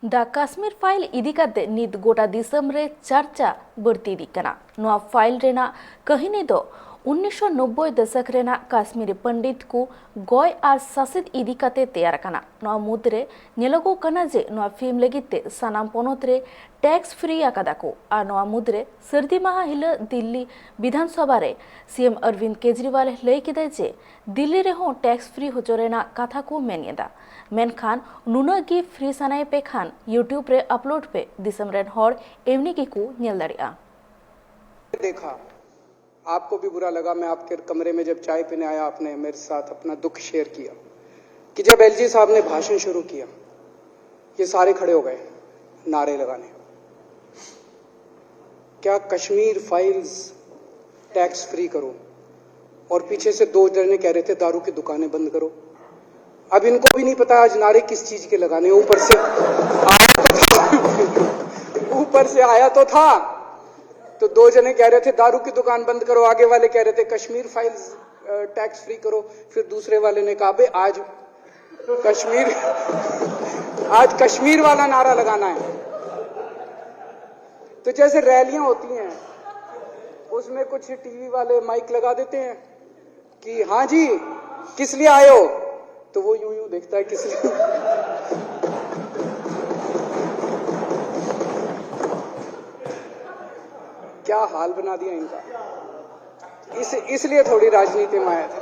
The Kashmir file इदी काते नित गोटा दिसम रे चर्चा बढ़ती इदी कना। नोआ फाइल रेना कहिनी दो 1990 दशक रेना काश्मीरी पंडित को गय और शासित इदी काते तैयार कना। नोआ मुद्रे नेलोगो कना जे नोआ फिल्म लगिते सनाम पोनोत रे टैक्स फ्री आकादा को और नोआ मुद्रे सर्दी माह हिल दिल्ली विधानसभा रे सीएम अरविंद केजरीवाल लय किदे जे दिल्ली रे हो टैक्स फ्री होजोरेना कथा को मेनियदा मेनखान नुना गी फ्री सनाए पे खान यूट्यूब रे अपलोड पे दिसम रेन हॉर एवनी की को नेल दरिया देखा। आपको भी बुरा लगा। मैं आपके कमरे में जब चाय पीने आया, आपने मेरे साथ अपना दुख शेयर किया कि जब एलजी साहब ने भाषण शुरू किया, ये सारे खड़े हो गए नारे लगाने। क्या कश्मीर फाइल्स टैक्स फ्री करो, और पीछे से दो जने कह रहे थे दारू की दुकानें बंद करो। अब इनको भी नहीं पता आज नारे किस चीज के लगाने। ऊपर से आया तो था तो दो जने कह रहे थे दारू की दुकान बंद करो, आगे वाले कह रहे थे कश्मीर फाइल्स टैक्स फ्री करो, फिर दूसरे वाले ने कहा आज कश्मीर वाला नारा लगाना है। तो जैसे रैलियां होती हैं उसमें कुछ टीवी वाले माइक लगा देते हैं कि हाँ जी किस लिए आए हो, तो वो यूं यूं देखता है किस लिए। क्या हाल बना दिया इनका। इसलिए थोड़ी राजनीति में आया था।